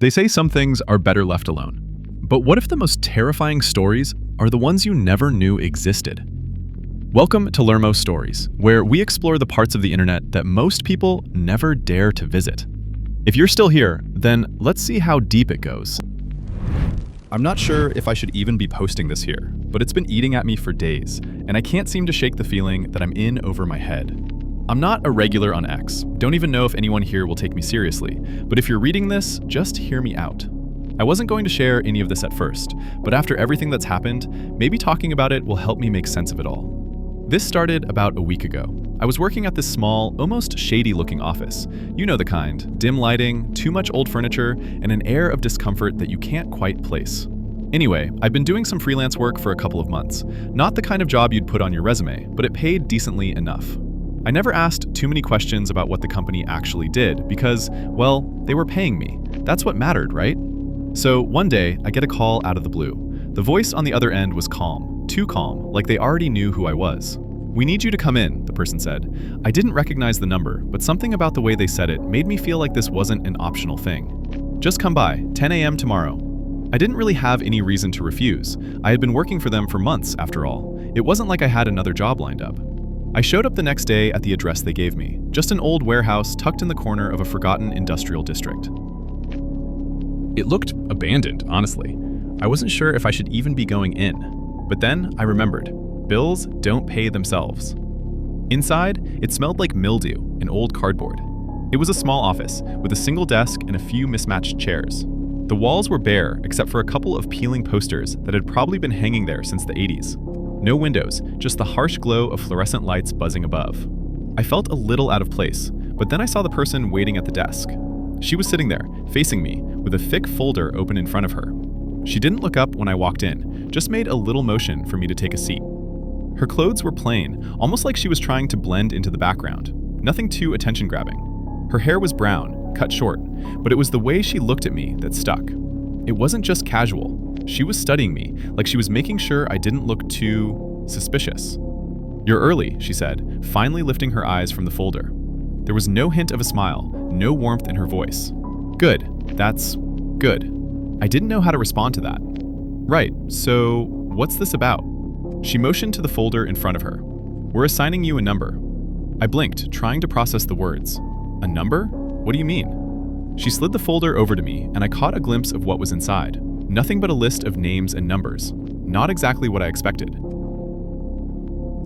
They say some things are better left alone. But what if the most terrifying stories are the ones you never knew existed? Welcome to LurmoStories, where we explore the parts of the internet that most people never dare to visit. If you're still here, then let's see how deep it goes. I'm not sure if I should even be posting this here, but it's been eating at me for days, and I can't seem to shake the feeling that I'm in over my head. I'm not a regular on X, don't even know if anyone here will take me seriously, but if you're reading this, just hear me out. I wasn't going to share any of this at first, but after everything that's happened, maybe talking about it will help me make sense of it all. This started about a week ago. I was working at this small, almost shady-looking office. You know the kind: dim lighting, too much old furniture, and an air of discomfort that you can't quite place. Anyway, I've been doing some freelance work for a couple of months. Not the kind of job you'd put on your resume, but it paid decently enough. I never asked too many questions about what the company actually did because, well, they were paying me. That's what mattered, right? So one day, I get a call out of the blue. The voice on the other end was calm, too calm, like they already knew who I was. "We need you to come in," the person said. I didn't recognize the number, but something about the way they said it made me feel like this wasn't an optional thing. "Just come by, 10 a.m. tomorrow." I didn't really have any reason to refuse. I had been working for them for months, after all. It wasn't like I had another job lined up. I showed up the next day at the address they gave me, just an old warehouse tucked in the corner of a forgotten industrial district. It looked abandoned, honestly. I wasn't sure if I should even be going in. But then I remembered, bills don't pay themselves. Inside, it smelled like mildew and old cardboard. It was a small office with a single desk and a few mismatched chairs. The walls were bare except for a couple of peeling posters that had probably been hanging there since the 80s. No windows, just the harsh glow of fluorescent lights buzzing above. I felt a little out of place, but then I saw the person waiting at the desk. She was sitting there, facing me, with a thick folder open in front of her. She didn't look up when I walked in, just made a little motion for me to take a seat. Her clothes were plain, almost like she was trying to blend into the background. Nothing too attention-grabbing. Her hair was brown, cut short, but it was the way she looked at me that stuck. It wasn't just casual. She was studying me, like she was making sure I didn't look too suspicious. "You're early," she said, finally lifting her eyes from the folder. There was no hint of a smile, no warmth in her voice. "Good, that's good." I didn't know how to respond to that. "Right, so what's this about?" She motioned to the folder in front of her. "We're assigning you a number." I blinked, trying to process the words. "A number? What do you mean?" She slid the folder over to me, and I caught a glimpse of what was inside. Nothing but a list of names and numbers. Not exactly what I expected.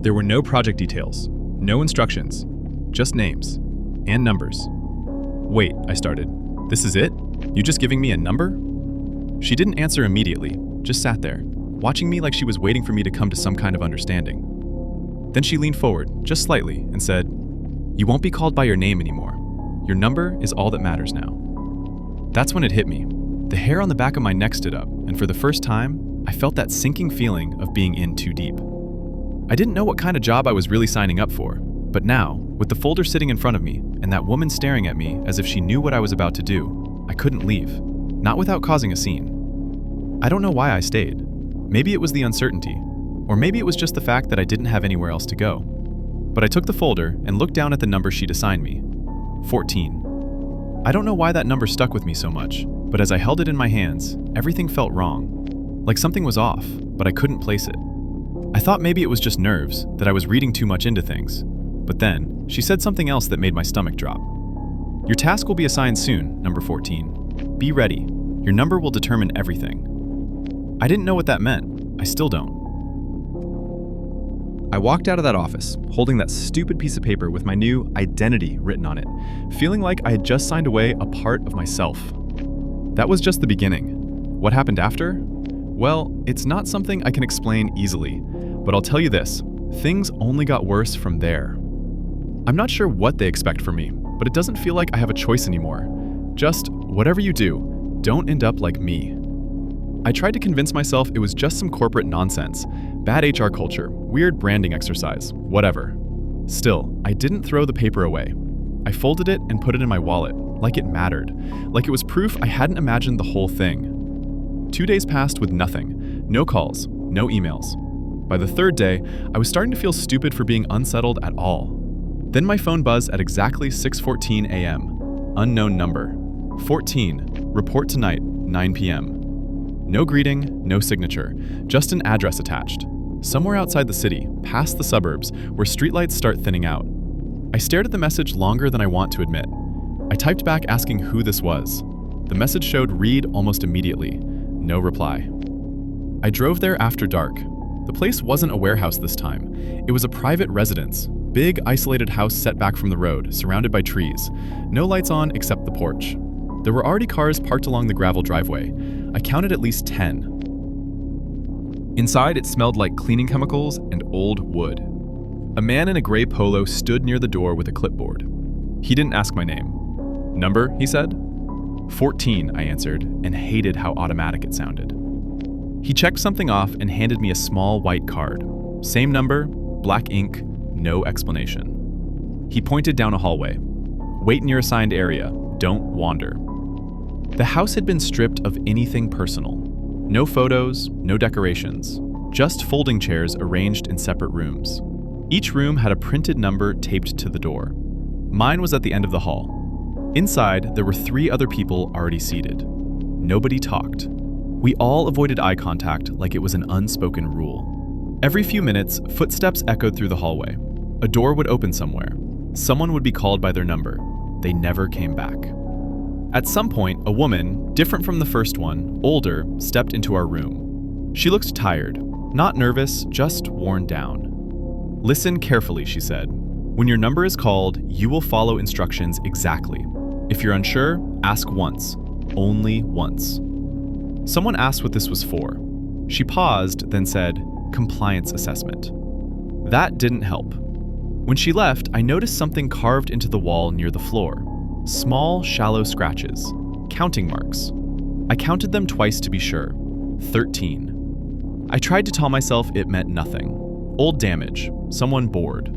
There were no project details, no instructions, just names and numbers. "Wait," I started. "This is it? You just giving me a number?" She didn't answer immediately, just sat there, watching me like she was waiting for me to come to some kind of understanding. Then she leaned forward, just slightly, and said, "You won't be called by your name anymore. Your number is all that matters now." That's when it hit me. The hair on the back of my neck stood up, and for the first time, I felt that sinking feeling of being in too deep. I didn't know what kind of job I was really signing up for, but now, with the folder sitting in front of me and that woman staring at me as if she knew what I was about to do, I couldn't leave, not without causing a scene. I don't know why I stayed. Maybe it was the uncertainty, or maybe it was just the fact that I didn't have anywhere else to go. But I took the folder and looked down at the number she'd assigned me, 14. I don't know why that number stuck with me so much, but as I held it in my hands, everything felt wrong. Like something was off, but I couldn't place it. I thought maybe it was just nerves, that I was reading too much into things. But then, she said something else that made my stomach drop. "Your task will be assigned soon, number 14. Be ready. Your number will determine everything." I didn't know what that meant. I still don't. I walked out of that office, holding that stupid piece of paper with my new identity written on it, feeling like I had just signed away a part of myself. That was just the beginning. What happened after? Well, it's not something I can explain easily, but I'll tell you this, things only got worse from there. I'm not sure what they expect from me, but it doesn't feel like I have a choice anymore. Just, whatever you do, don't end up like me. I tried to convince myself it was just some corporate nonsense, bad HR culture, weird branding exercise, whatever. Still, I didn't throw the paper away. I folded it and put it in my wallet, like it mattered, like it was proof I hadn't imagined the whole thing. 2 days passed with nothing, no calls, no emails. By the third day, I was starting to feel stupid for being unsettled at all. Then my phone buzzed at exactly 6:14 a.m. Unknown number. 14, report tonight, 9 p.m. No greeting, no signature, just an address attached. Somewhere outside the city, past the suburbs, where streetlights start thinning out. I stared at the message longer than I want to admit. I typed back asking who this was. The message showed read almost immediately. No reply. I drove there after dark. The place wasn't a warehouse this time. It was a private residence. Big, isolated house set back from the road, surrounded by trees. No lights on except the porch. There were already cars parked along the gravel driveway. I counted at least 10. Inside, it smelled like cleaning chemicals and old wood. A man in a gray polo stood near the door with a clipboard. He didn't ask my name. Number, he said. 14, I answered, and hated how automatic it sounded. He checked something off and handed me a small white card. Same number, black ink, no explanation. He pointed down a hallway. Wait in your assigned area. Don't wander. The house had been stripped of anything personal. No photos, no decorations, just folding chairs arranged in separate rooms. Each room had a printed number taped to the door. Mine was at the end of the hall. Inside, there were 3 other people already seated. Nobody talked. We all avoided eye contact like it was an unspoken rule. Every few minutes, footsteps echoed through the hallway. A door would open somewhere. Someone would be called by their number. They never came back. At some point, a woman, different from the first one, older, stepped into our room. She looked tired, not nervous, just worn down. Listen carefully, she said. When your number is called, you will follow instructions exactly. If you're unsure, ask once. Only once. Someone asked what this was for. She paused, then said, compliance assessment. That didn't help. When she left, I noticed something carved into the wall near the floor. Small, shallow scratches. Counting marks. I counted them twice to be sure. 13. I tried to tell myself it meant nothing. Old damage. Someone bored.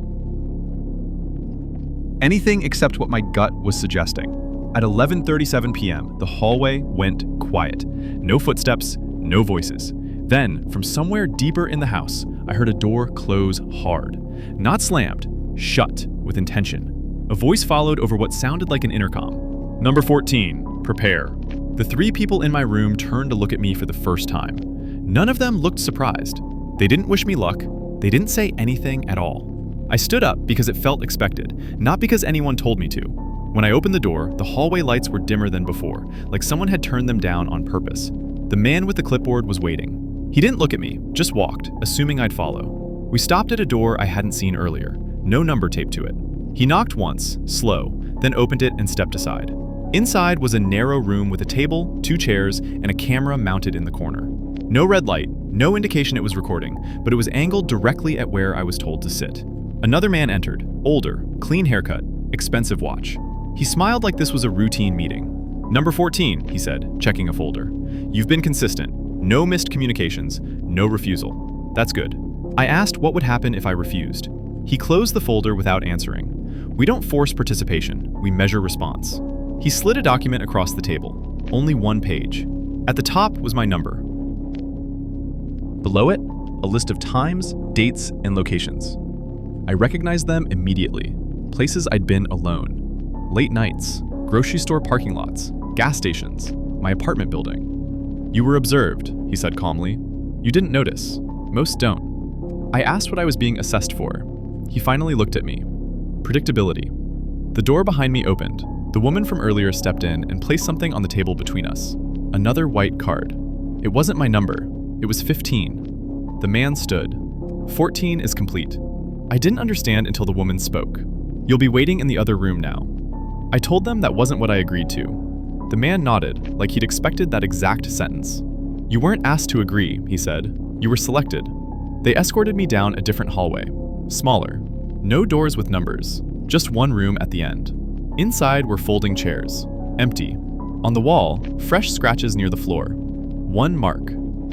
Anything except what my gut was suggesting. At 11:37 p.m., the hallway went quiet. No footsteps, no voices. Then, from somewhere deeper in the house, I heard a door close hard. Not slammed, shut with intention. A voice followed over what sounded like an intercom. Number 14, prepare. The 3 people in my room turned to look at me for the first time. None of them looked surprised. They didn't wish me luck. They didn't say anything at all. I stood up because it felt expected, not because anyone told me to. When I opened the door, the hallway lights were dimmer than before, like someone had turned them down on purpose. The man with the clipboard was waiting. He didn't look at me, just walked, assuming I'd follow. We stopped at a door I hadn't seen earlier, no number taped to it. He knocked once, slow, then opened it and stepped aside. Inside was a narrow room with a table, 2 chairs, and a camera mounted in the corner. No red light, no indication it was recording, but it was angled directly at where I was told to sit. Another man entered, older, clean haircut, expensive watch. He smiled like this was a routine meeting. Number 14, he said, checking a folder. You've been consistent. No missed communications, no refusal. That's good. I asked what would happen if I refused. He closed the folder without answering. We don't force participation, we measure response. He slid a document across the table. Only 1 page. At the top was my number. Below it, a list of times, dates, and locations. I recognized them immediately. Places I'd been alone. Late nights, grocery store parking lots, gas stations, my apartment building. You were observed, he said calmly. You didn't notice. Most don't. I asked what I was being assessed for. He finally looked at me. Predictability. The door behind me opened. The woman from earlier stepped in and placed something on the table between us. Another white card. It wasn't my number. It was 15. The man stood. 14 is complete. I didn't understand until the woman spoke. You'll be waiting in the other room now. I told them that wasn't what I agreed to. The man nodded, like he'd expected that exact sentence. You weren't asked to agree, he said. You were selected. They escorted me down a different hallway. Smaller. No doors with numbers. Just 1 room at the end. Inside were folding chairs. Empty. On the wall, fresh scratches near the floor. 1 mark.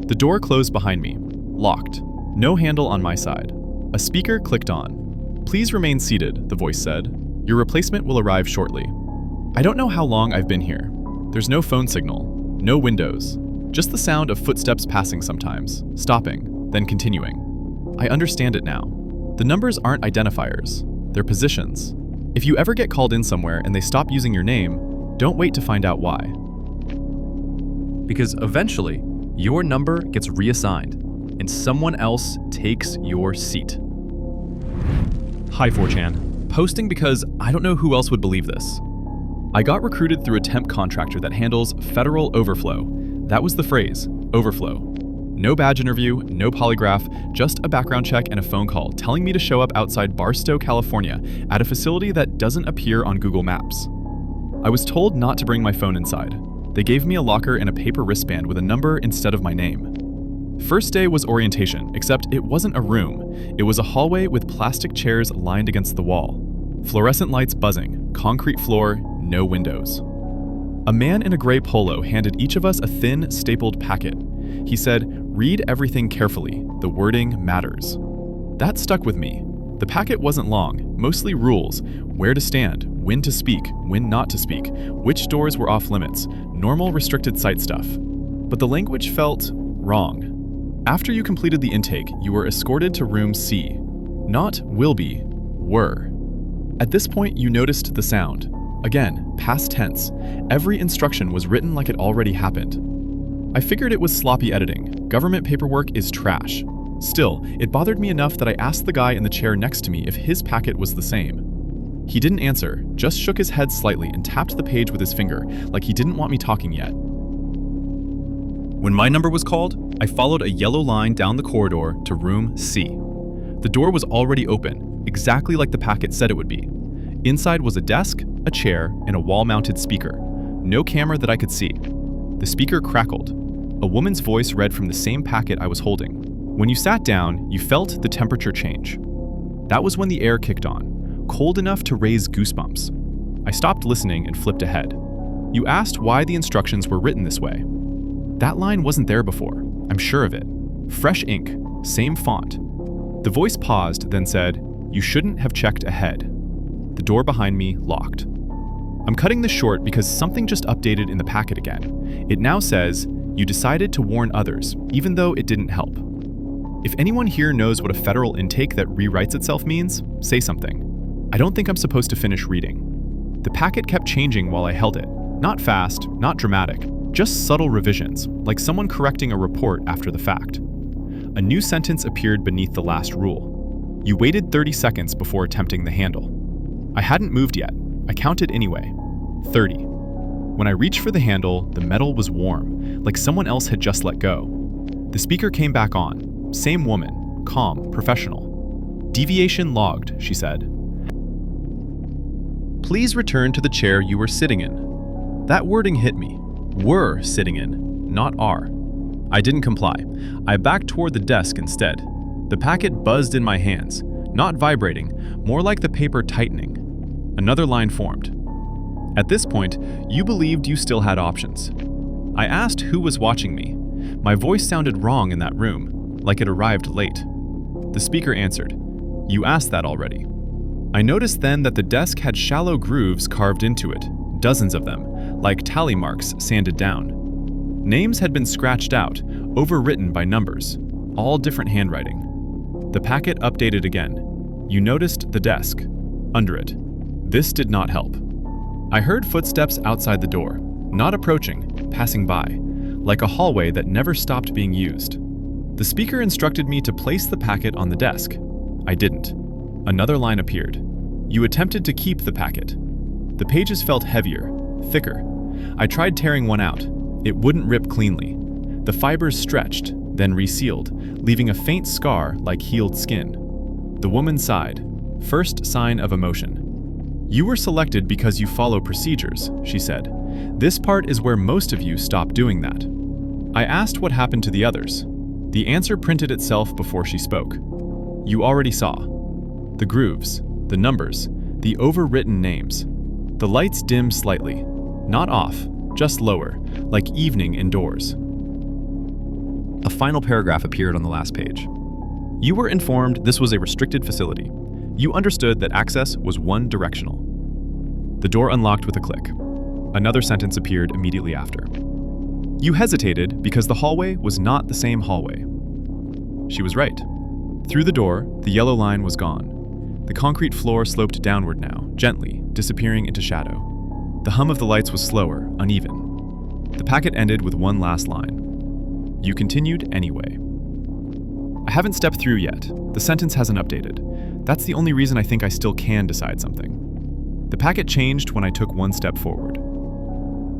The door closed behind me. Locked. No handle on my side. A speaker clicked on. Please remain seated, the voice said. Your replacement will arrive shortly. I don't know how long I've been here. There's no phone signal, no windows, just the sound of footsteps passing sometimes, stopping, then continuing. I understand it now. The numbers aren't identifiers, they're positions. If you ever get called in somewhere and they stop using your name, don't wait to find out why. Because eventually, your number gets reassigned, and someone else takes your seat. Hi 4chan. Posting because I don't know who else would believe this. I got recruited through a temp contractor that handles federal overflow. That was the phrase, overflow. No badge interview, no polygraph, just a background check and a phone call telling me to show up outside Barstow, California, at a facility that doesn't appear on Google Maps. I was told not to bring my phone inside. They gave me a locker and a paper wristband with a number instead of my name. First day was orientation, except it wasn't a room. It was a hallway with plastic chairs lined against the wall. Fluorescent lights buzzing, concrete floor, no windows. A man in a gray polo handed each of us a thin, stapled packet. He said, "Read everything carefully. The wording matters." That stuck with me. The packet wasn't long, mostly rules: where to stand, when to speak, when not to speak, which doors were off limits, normal restricted site stuff. But the language felt wrong. After you completed the intake, you were escorted to room C. Not will be, were. At this point, you noticed the sound. Again, past tense. Every instruction was written like it already happened. I figured it was sloppy editing. Government paperwork is trash. Still, it bothered me enough that I asked the guy in the chair next to me if his packet was the same. He didn't answer, just shook his head slightly and tapped the page with his finger, like he didn't want me talking yet. When my number was called, I followed a yellow line down the corridor to room C. The door was already open, exactly like the packet said it would be. Inside was a desk, a chair, and a wall-mounted speaker. No camera that I could see. The speaker crackled. A woman's voice read from the same packet I was holding. When you sat down, you felt the temperature change. That was when the air kicked on, cold enough to raise goosebumps. I stopped listening and flipped ahead. You asked why the instructions were written this way. That line wasn't there before, I'm sure of it. Fresh ink, same font. The voice paused, then said, "You shouldn't have checked ahead." The door behind me locked. I'm cutting this short because something just updated in the packet again. It now says, "You decided to warn others, even though it didn't help." If anyone here knows what a federal intake that rewrites itself means, say something. I don't think I'm supposed to finish reading. The packet kept changing while I held it. Not fast, not dramatic, just subtle revisions, like someone correcting a report after the fact. A new sentence appeared beneath the last rule. You waited 30 seconds before attempting the handle. I hadn't moved yet. I counted anyway. 30. When I reached for the handle, the metal was warm, like someone else had just let go. The speaker came back on. Same woman, calm, professional. "Deviation logged," she said. "Please return to the chair you were sitting in." That wording hit me. Were sitting in, not are. I didn't comply. I backed toward the desk instead. The packet buzzed in my hands, not vibrating, more like the paper tightening. Another line formed. At this point, you believed you still had options. I asked who was watching me. My voice sounded wrong in that room, like it arrived late. The speaker answered, "You asked that already." I noticed then that the desk had shallow grooves carved into it, dozens of them, like tally marks sanded down. Names had been scratched out, overwritten by numbers, all different handwriting. The packet updated again. You noticed the desk. Under it. This did not help. I heard footsteps outside the door, not approaching, passing by, like a hallway that never stopped being used. The speaker instructed me to place the packet on the desk. I didn't. Another line appeared. You attempted to keep the packet. The pages felt heavier, thicker. I tried tearing one out. It wouldn't rip cleanly. The fibers stretched, then resealed, leaving a faint scar like healed skin. The woman sighed. First sign of emotion. "You were selected because you follow procedures," she said. "This part is where most of you stop doing that." I asked what happened to the others. The answer printed itself before she spoke. You already saw. The grooves, the numbers, the overwritten names. The lights dimmed slightly. Not off, just lower, like evening indoors. A final paragraph appeared on the last page. You were informed this was a restricted facility. You understood that access was one-directional. The door unlocked with a click. Another sentence appeared immediately after. You hesitated because the hallway was not the same hallway. She was right. Through the door, the yellow line was gone. The concrete floor sloped downward now, gently, disappearing into shadow. The hum of the lights was slower, uneven. The packet ended with one last line. You continued anyway. I haven't stepped through yet. The sentence hasn't updated. That's the only reason I think I still can decide something. The packet changed when I took one step forward.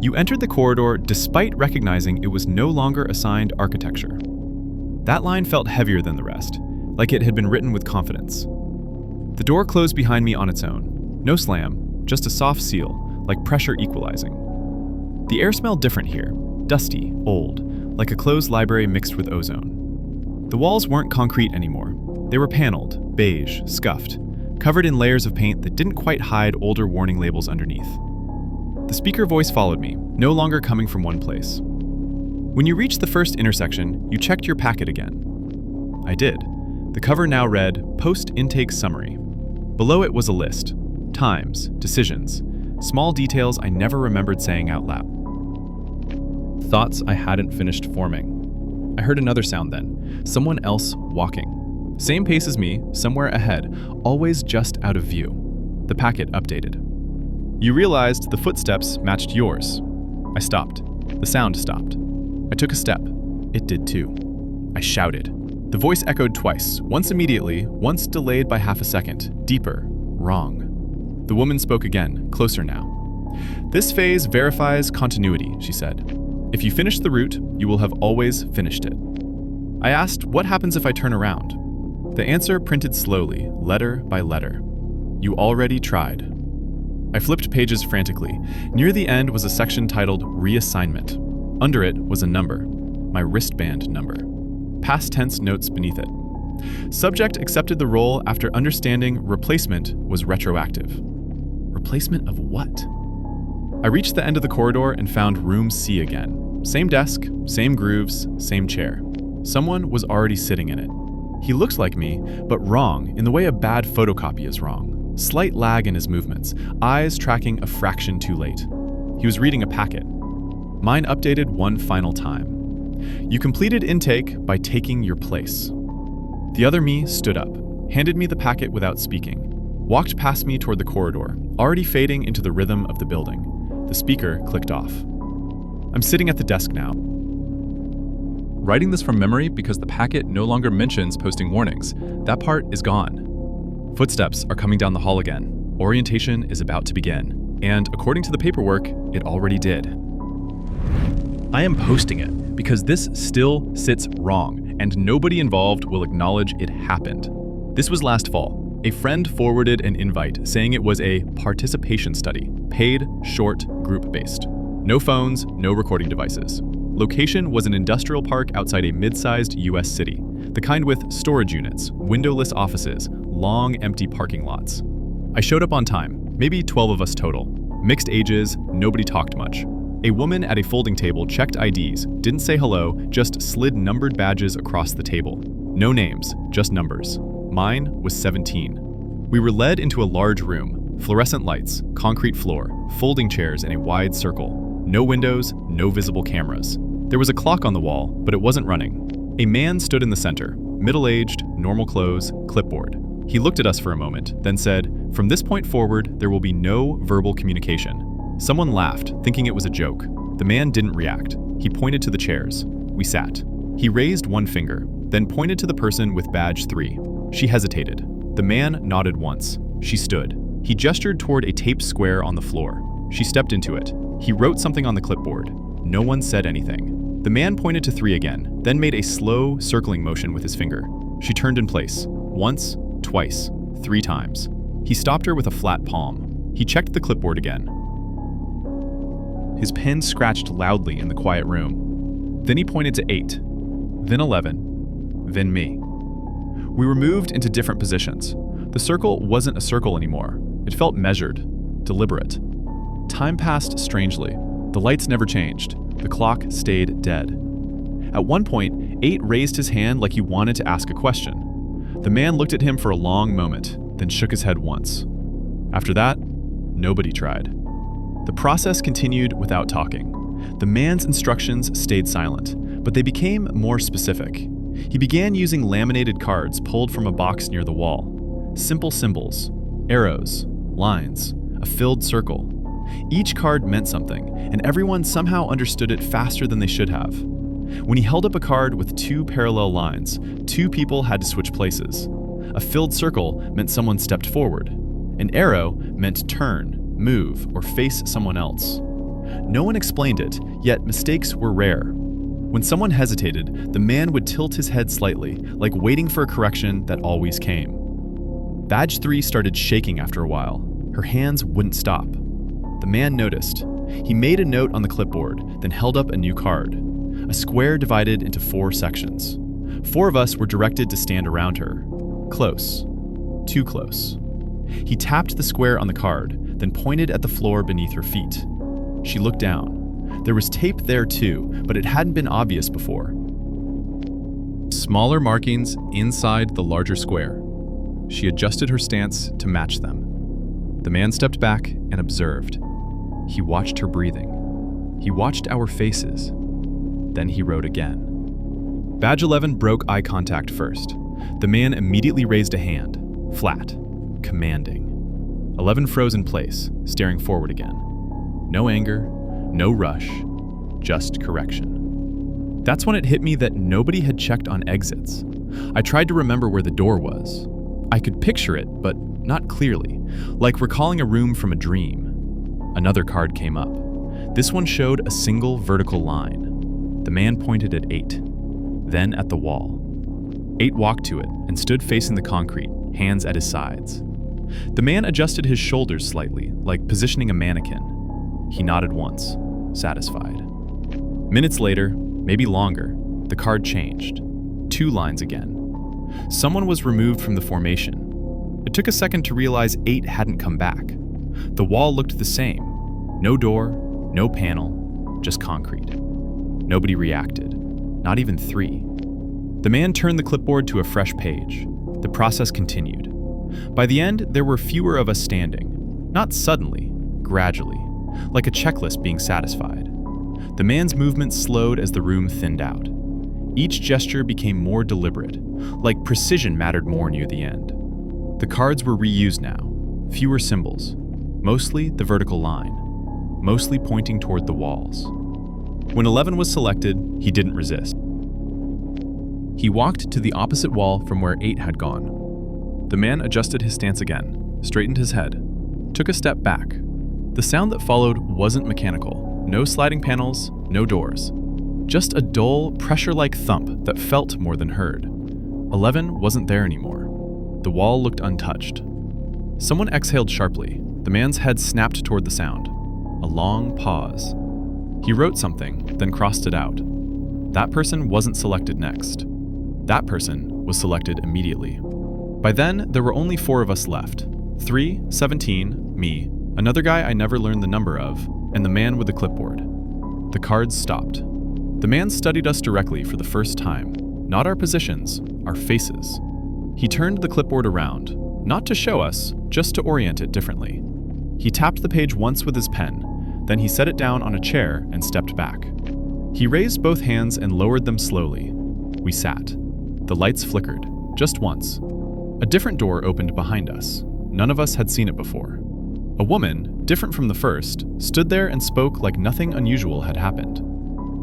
You entered the corridor despite recognizing it was no longer assigned architecture. That line felt heavier than the rest, like it had been written with confidence. The door closed behind me on its own. No slam, just a soft seal, like pressure equalizing. The air smelled different here, dusty, old, like a closed library mixed with ozone. The walls weren't concrete anymore. They were paneled, beige, scuffed, covered in layers of paint that didn't quite hide older warning labels underneath. The speaker voice followed me, no longer coming from one place. When you reached the first intersection, you checked your packet again. I did. The cover now read, Post-Intake Summary. Below it was a list. Times, decisions, small details I never remembered saying out loud. Thoughts I hadn't finished forming. I heard another sound then. Someone else walking. Same pace as me, somewhere ahead, always just out of view. The packet updated. You realized the footsteps matched yours. I stopped. The sound stopped. I took a step. It did too. I shouted. The voice echoed twice, once immediately, once delayed by half a second. Deeper. Wrong. The woman spoke again, closer now. This phase verifies continuity, she said. If you finish the route, you will have always finished it. I asked, what happens if I turn around? The answer printed slowly, letter by letter. You already tried. I flipped pages frantically. Near the end was a section titled Reassignment. Under it was a number, my wristband number. Past tense notes beneath it. Subject accepted the role after understanding replacement was retroactive. Replacement of what? I reached the end of the corridor and found room C again. Same desk, same grooves, same chair. Someone was already sitting in it. He looked like me, but wrong in the way a bad photocopy is wrong. Slight lag in his movements, eyes tracking a fraction too late. He was reading a packet. Mine updated one final time. You completed intake by taking your place. The other me stood up, handed me the packet without speaking, walked past me toward the corridor, already fading into the rhythm of the building. The speaker clicked off. I'm sitting at the desk now. Writing this from memory because the packet no longer mentions posting warnings. That part is gone. Footsteps are coming down the hall again. Orientation is about to begin. And according to the paperwork, it already did. I am posting it because this still sits wrong, and nobody involved will acknowledge it happened. This was last fall. A friend forwarded an invite saying it was a participation study, paid, short, group-based. No phones, no recording devices. Location was an industrial park outside a mid-sized US city, the kind with storage units, windowless offices, long empty parking lots. I showed up on time, maybe 12 of us total. Mixed ages, nobody talked much. A woman at a folding table checked IDs, didn't say hello, just slid numbered badges across the table. No names, just numbers. Mine was 17. We were led into a large room, fluorescent lights, concrete floor, folding chairs in a wide circle. No windows, no visible cameras. There was a clock on the wall, but it wasn't running. A man stood in the center, middle-aged, normal clothes, clipboard. He looked at us for a moment, then said, "From this point forward, there will be no verbal communication." Someone laughed, thinking it was a joke. The man didn't react. He pointed to the chairs. We sat. He raised one finger, then pointed to the person with badge 3. She hesitated. The man nodded once. She stood. He gestured toward a taped square on the floor. She stepped into it. He wrote something on the clipboard. No one said anything. The man pointed to 3 again, then made a slow, circling motion with his finger. She turned in place. Once, twice, 3 times. He stopped her with a flat palm. He checked the clipboard again. His pen scratched loudly in the quiet room. Then he pointed to 8, then 11, then me. We were moved into different positions. The circle wasn't a circle anymore. It felt measured, deliberate. Time passed strangely. The lights never changed. The clock stayed dead. At one point, 8 raised his hand like he wanted to ask a question. The man looked at him for a long moment, then shook his head once. After that, nobody tried. The process continued without talking. The man's instructions stayed silent, but they became more specific. He began using laminated cards pulled from a box near the wall. Simple symbols, arrows, lines, a filled circle. Each card meant something, and everyone somehow understood it faster than they should have. When he held up a card with 2 parallel lines, 2 people had to switch places. A filled circle meant someone stepped forward. An arrow meant turn, move, or face someone else. No one explained it, yet mistakes were rare. When someone hesitated, the man would tilt his head slightly, like waiting for a correction that always came. Badge 3 started shaking after a while. Her hands wouldn't stop. The man noticed. He made a note on the clipboard, then held up a new card. A square divided into 4 sections. 4 of us were directed to stand around her. Close. Too close. He tapped the square on the card, then pointed at the floor beneath her feet. She looked down. There was tape there too, but it hadn't been obvious before. Smaller markings inside the larger square. She adjusted her stance to match them. The man stepped back and observed. He watched her breathing. He watched our faces. Then he wrote again. Badge 11 broke eye contact first. The man immediately raised a hand, flat, commanding. 11 froze in place, staring forward again. No anger, no rush, just correction. That's when it hit me that nobody had checked on exits. I tried to remember where the door was. I could picture it, but not clearly, like recalling a room from a dream. Another card came up. This one showed a single vertical line. The man pointed at 8, then at the wall. 8 walked to it and stood facing the concrete, hands at his sides. The man adjusted his shoulders slightly, like positioning a mannequin. He nodded once, satisfied. Minutes later, maybe longer, the card changed. 2 lines again. Someone was removed from the formation. It took a second to realize 8 hadn't come back. The wall looked the same. No door, no panel, just concrete. Nobody reacted, not even 3. The man turned the clipboard to a fresh page. The process continued. By the end, there were fewer of us standing. Not suddenly, gradually, like a checklist being satisfied. The man's movement slowed as the room thinned out. Each gesture became more deliberate, like precision mattered more near the end. The cards were reused now, fewer symbols, mostly the vertical line, mostly pointing toward the walls. When 11 was selected, he didn't resist. He walked to the opposite wall from where 8 had gone. The man adjusted his stance again, straightened his head, took a step back. The sound that followed wasn't mechanical. No sliding panels, no doors. Just a dull, pressure-like thump that felt more than heard. 11 wasn't there anymore. The wall looked untouched. Someone exhaled sharply. The man's head snapped toward the sound. A long pause. He wrote something, then crossed it out. That person wasn't selected next. That person was selected immediately. By then, there were only 4 of us left. 3, 17, me, another guy I never learned the number of, and the man with the clipboard. The cards stopped. The man studied us directly for the first time. Not our positions, our faces. He turned the clipboard around, not to show us, just to orient it differently. He tapped the page once with his pen, then he set it down on a chair and stepped back. He raised both hands and lowered them slowly. We sat. The lights flickered, just once. A different door opened behind us. None of us had seen it before. A woman, different from the first, stood there and spoke like nothing unusual had happened.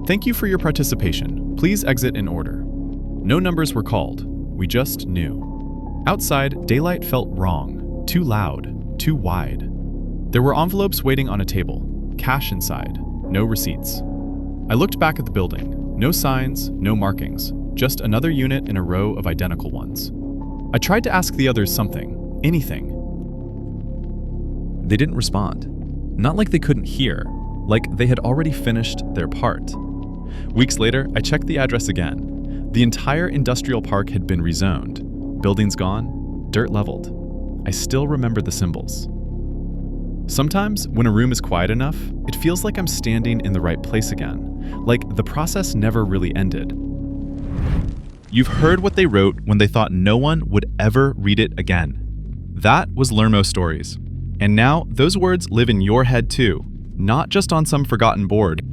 Thank you for your participation. Please exit in order. No numbers were called. We just knew. Outside, daylight felt wrong, too loud, too wide. There were envelopes waiting on a table, cash inside, no receipts. I looked back at the building. No signs, no markings, just another unit in a row of identical ones. I tried to ask the others something, anything. They didn't respond. Not like they couldn't hear, like they had already finished their part. Weeks later, I checked the address again. The entire industrial park had been rezoned. Buildings gone, dirt leveled. I still remember the symbols. Sometimes, when a room is quiet enough, it feels like I'm standing in the right place again, like the process never really ended. You've heard what they wrote when they thought no one would ever read it again. That was LurmoStories. And now, those words live in your head too, not just on some forgotten board.